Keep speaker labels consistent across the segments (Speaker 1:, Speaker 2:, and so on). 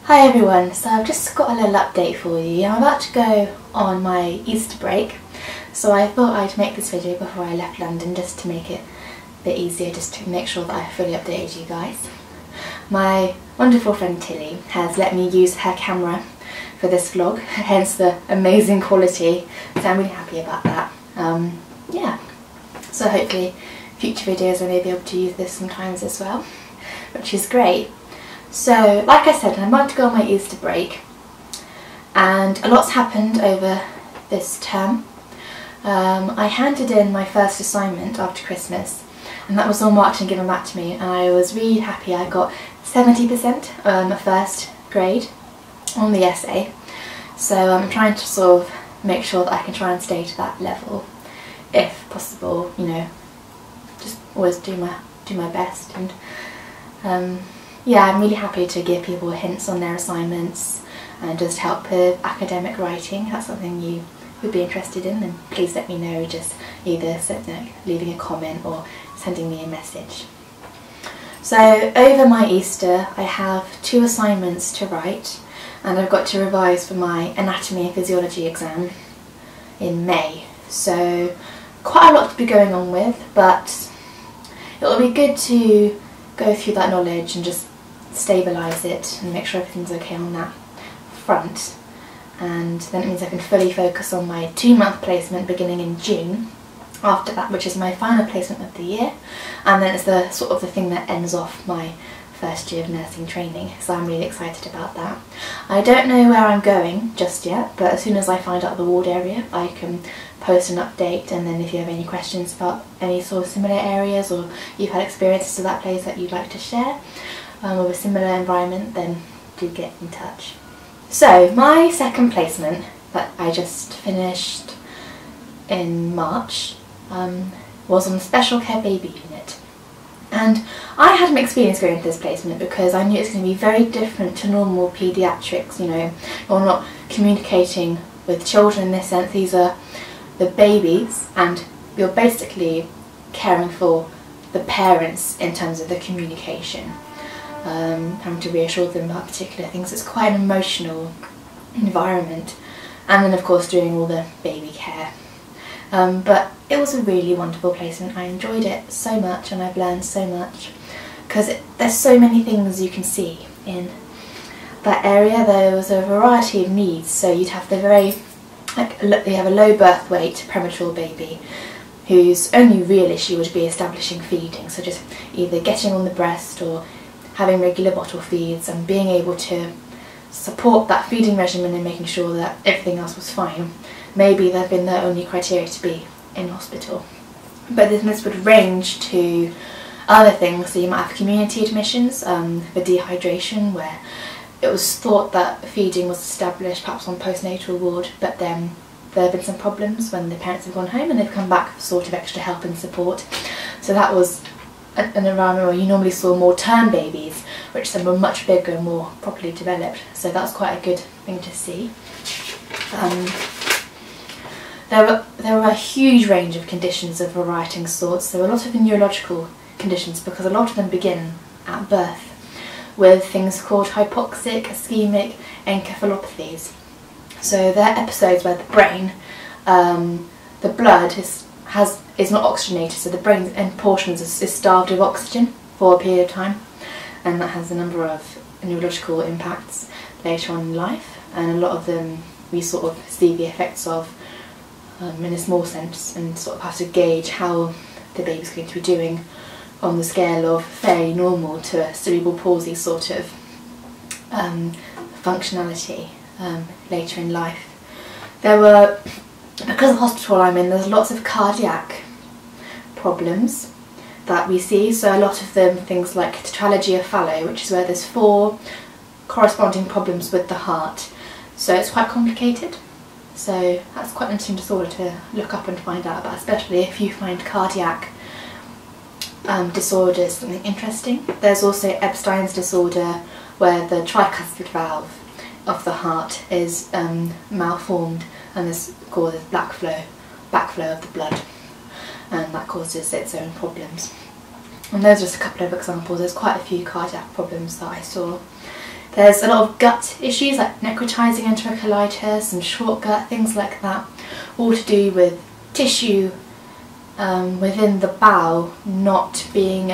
Speaker 1: Hi everyone, so I've just got a little update for you. I'm about to go on my Easter break, so I thought I'd make this video before I left London just to make it a bit easier, just to make sure that I fully updated you guys. My wonderful friend Tilly has let me use her camera for this vlog, hence the amazing quality, so I'm really happy about that. Yeah, so hopefully future videos I may be able to use this sometimes as well, which is great. So, like I said, I'm about to go on my Easter break, and a lot's happened over this term. I handed in my first assignment after Christmas, and that was all marked and given back to me, and I was really happy. I got 70% a first grade on the essay, so I'm trying to sort of make sure that I can try and stay to that level, if possible. You know, just always do my best. And yeah, I'm really happy to give people hints on their assignments and just help with academic writing. If that's something you would be interested in, then please let me know, just either leaving a comment or sending me a message. So over my Easter I have 2 assignments to write, and I've got to revise for my anatomy and physiology exam in May. So quite a lot to be going on with, but it'll be good to go through that knowledge and just stabilise it and make sure everything's okay on that front, and then it means I can fully focus on my 2-month placement beginning in June after that, which is my final placement of the year, and then it's the sort of the thing that ends off my first year of nursing training, so I'm really excited about that. I don't know where I'm going just yet, but as soon as I find out the ward area I can post an update, and then if you have any questions about any sort of similar areas, or you've had experiences to that place that you'd like to share with a similar environment, then do get in touch. So my second placement that I just finished in March was on the special care baby unit, and I had an experience going into this placement because I knew it's going to be very different to normal paediatrics. You know, you're not communicating with children in this sense. These are the babies, and you're basically caring for the parents in terms of the communication, having to reassure them about particular things. It's quite an emotional environment, and then of course doing all the baby care. But it was a really wonderful placement. I enjoyed it so much, and I've learned so much, because there's so many things you can see in that area. There was a variety of needs, so you'd have the you have a low birth weight premature baby whose only real issue would be establishing feeding, so just either getting on the breast or having regular bottle feeds and being able to support that feeding regimen and making sure that everything else was fine. Maybe that had been their only criteria to be in hospital. But this would range to other things. So you might have community admissions for dehydration, where it was thought that feeding was established perhaps on postnatal ward, but then there have been some problems when the parents have gone home and they've come back for sort of extra help and support. So that was an environment where you normally saw more term babies, which then were much bigger and more properly developed. So that's quite a good thing to see. There were a huge range of conditions of variety and sorts. There were a lot of neurological conditions, because a lot of them begin at birth with things called hypoxic, ischemic encephalopathies. So they're episodes where the brain, the blood is not oxygenated, so the brain in portions is starved of oxygen for a period of time, and that has a number of neurological impacts later on in life, and a lot of them we sort of see the effects of in a small sense, and sort of have to gauge how the baby's going to be doing on the scale of fairly normal to a cerebral palsy sort of functionality later in life. There were, because of the hospital I'm in, there's lots of cardiac problems that we see. So a lot of them things like tetralogy of Fallot, which is where there's 4 corresponding problems with the heart. So it's quite complicated. So that's quite an interesting disorder to look up and find out about, especially if you find cardiac disorders something interesting. There's also Epstein's disorder, where the tricuspid valve of the heart is malformed, and this causes backflow of the blood, and that causes its own problems. And those are just a couple of examples. There's quite a few cardiac problems that I saw There's a lot of gut issues like necrotizing enterocolitis and short gut, things like that, all to do with tissue within the bowel not being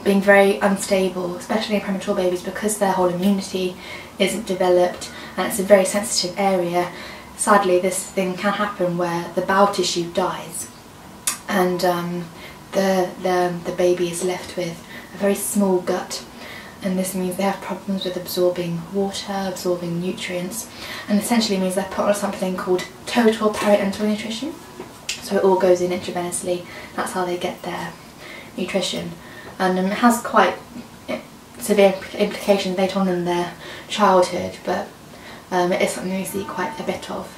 Speaker 1: very unstable, especially in premature babies, because their whole immunity isn't developed and it's a very sensitive area. Sadly, this thing can happen where the bowel tissue dies and the baby is left with a very small gut, and this means they have problems with absorbing water, absorbing nutrients, and essentially means they're put on something called total parenteral nutrition. So it all goes in intravenously. That's how they get their nutrition, and it has quite severe implications later on in their childhood, but it is something we see quite a bit of.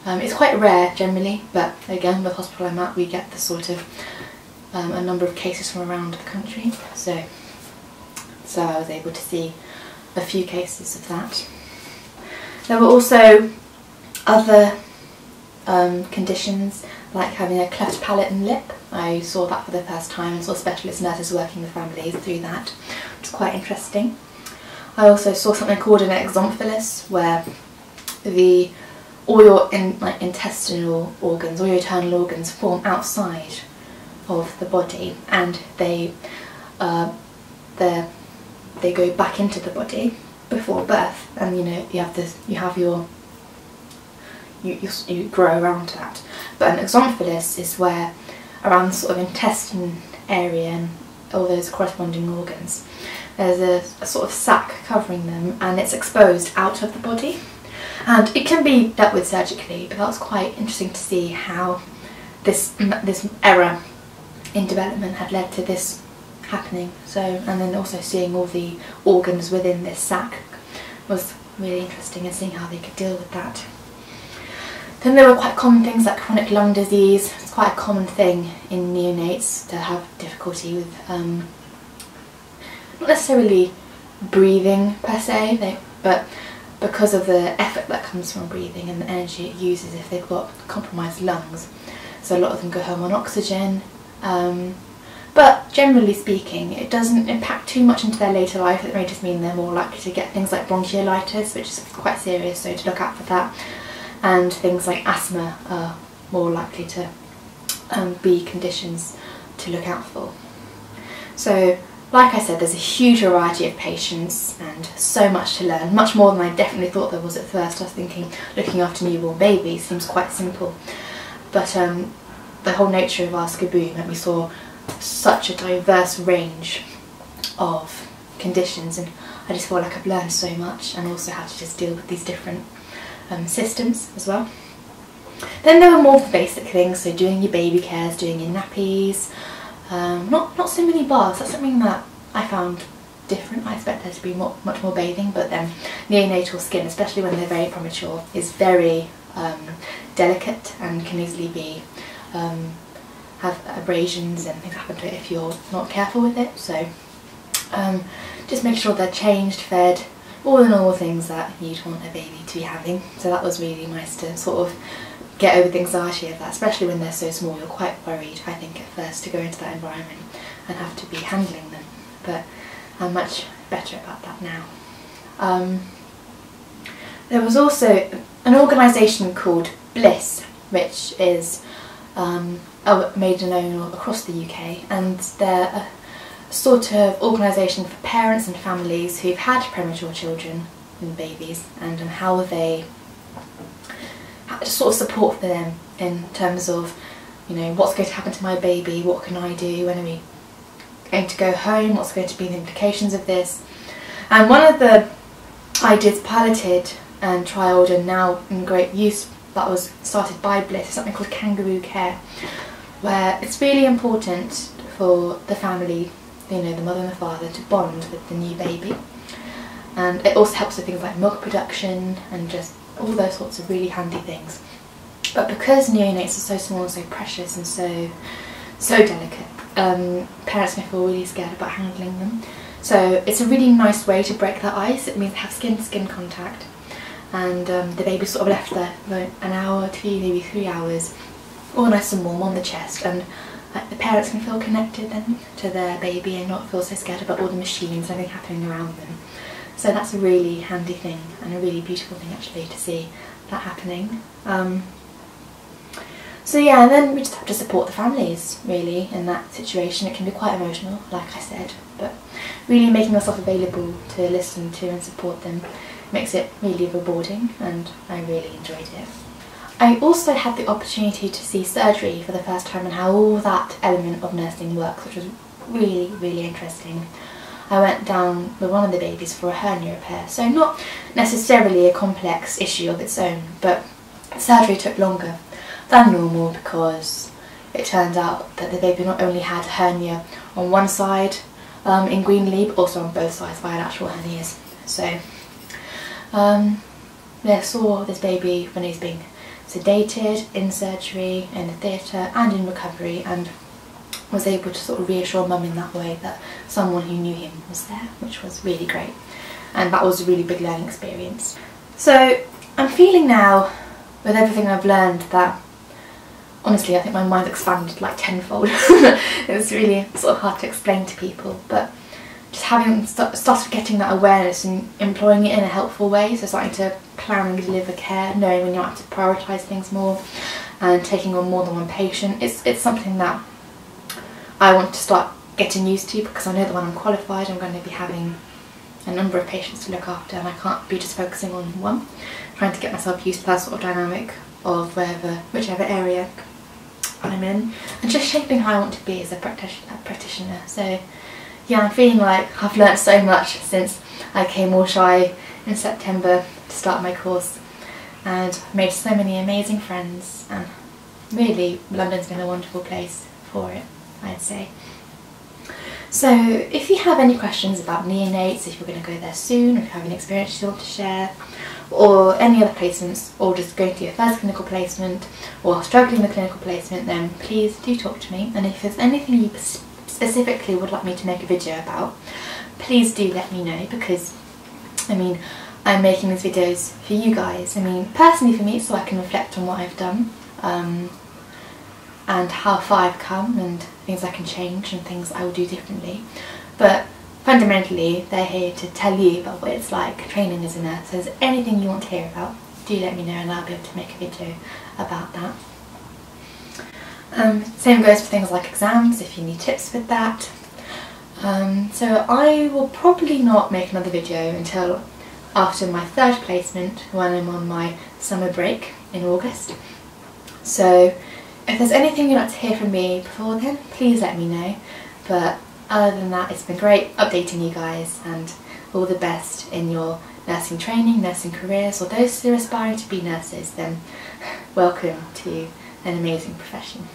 Speaker 1: It's quite rare generally, but again, with the hospital I'm at, we get the sort of a number of cases from around the country, so I was able to see a few cases of that. There were also other conditions, like having a cleft palate and lip. I saw that for the first time and saw specialist nurses working with families through that, which is quite interesting. I also saw something called an exomphalus, where all your intestinal organs, all your internal organs form outside of the body, and they go back into the body before birth, and you grow around that. But an exomphalus is where around the sort of intestine area and all those corresponding organs, there's a sort of sac covering them, and it's exposed out of the body, and it can be dealt with surgically, but that was quite interesting to see how this error in development had led to this happening. So, and then also seeing all the organs within this sac was really interesting, and seeing how they could deal with that. Then there were quite common things like chronic lung disease. It's quite a common thing in neonates to have difficulty with not necessarily breathing per se, but because of the effort that comes from breathing and the energy it uses if they've got compromised lungs. So a lot of them go home on oxygen. But generally speaking, it doesn't impact too much into their later life. It may just mean they're more likely to get things like bronchiolitis, which is quite serious, so to look out for that. And things like asthma are more likely to be conditions to look out for. So, like I said, there's a huge variety of patients and so much to learn, much more than I definitely thought there was at first. I was thinking looking after newborn babies seems quite simple, but the whole nature of Ask a Boom meant we saw such a diverse range of conditions, and I just feel like I've learned so much, and also how to just deal with these different systems as well. Then there were more basic things, so doing your baby cares, doing your nappies, not so many baths. That's something that I found different. I expect there to be much more bathing, but then neonatal skin, especially when they're very premature, is very delicate and can easily be have abrasions and things happen to it if you're not careful with it. So just make sure they're changed, fed, all the normal things that you'd want a baby to be having. So that was really nice to sort of get over the anxiety of that, especially when they're so small. You're quite worried, I think, at first to go into that environment and have to be handling them, but I'm much better about that now. There was also an organisation called Bliss, which is made known across the UK, and they're a sort of organisation for parents and families who've had premature children and babies, and how they sort of support for them in terms of, you know, what's going to happen to my baby, what can I do, when are we going to go home, what's going to be the implications of this. And one of the ideas piloted and trialled and now in great use that was started by Bliss is something called Kangaroo Care, where it's really important for the family, you know, the mother and the father, to bond with the new baby. And it also helps with things like milk production and just all those sorts of really handy things. But because neonates are so small and so precious and so delicate, parents can feel really scared about handling them. So it's a really nice way to break that ice. It means have skin-to-skin contact, and the baby's sort of left there for an hour, 2, maybe 3 hours, all nice and warm on the chest, and the parents can feel connected then to their baby and not feel so scared about all the machines and everything happening around them. So that's a really handy thing and a really beautiful thing actually to see that happening. So yeah, and then we just have to support the families really in that situation. It can be quite emotional, like I said, but really making yourself available to listen to and support them makes it really rewarding, and I really enjoyed it. I also had the opportunity to see surgery for the first time and how all that element of nursing works, which was really, really interesting. I went down with one of the babies for a hernia repair, so not necessarily a complex issue of its own, but surgery took longer than normal because it turned out that the baby not only had a hernia on one side in Greenleaf, but also on both sides bilateral hernias. So I saw this baby when he was being sedated, in surgery, in the theatre and in recovery, and was able to sort of reassure mum in that way that someone who knew him was there, which was really great, and that was a really big learning experience. So I'm feeling now, with everything I've learned, that honestly I think my mind expanded like tenfold. It's really sort of hard to explain to people, but just having started getting that awareness and employing it in a helpful way, so starting to plan and deliver care, knowing when you have to prioritise things more and taking on more than one patient, it's something that I want to start getting used to, because I know that when I'm qualified I'm going to be having a number of patients to look after and I can't be just focusing on one, trying to get myself used to that sort of dynamic of whichever area I'm in, and just shaping how I want to be as a practitioner. So yeah, I'm feeling like I've learnt so much since I came all shy in September to start my course, and I've made so many amazing friends, and really London's been a wonderful place for it, I'd say. So if you have any questions about neonates, if you're going to go there soon, or if you have any experience you want to share, or any other placements, or just going to your first clinical placement, or struggling with clinical placement, then please do talk to me. And if there's anything you specifically would like me to make a video about, please do let me know, because I mean, I'm making these videos for you guys. I mean, personally for me, so I can reflect on what I've done, and how far I've come, and things I can change and things I will do differently. But fundamentally, they're here to tell you about what it's like training as a nurse. So if there's anything you want to hear about, do let me know and I'll be able to make a video about that. Same goes for things like exams, if you need tips with that. So I will probably not make another video until after my third placement, when I'm on my summer break in August. So if there's anything you'd like to hear from me before then, please let me know. But other than that, it's been great updating you guys, and all the best in your nursing training, nursing careers, or those who are aspiring to be nurses, then welcome to an amazing profession.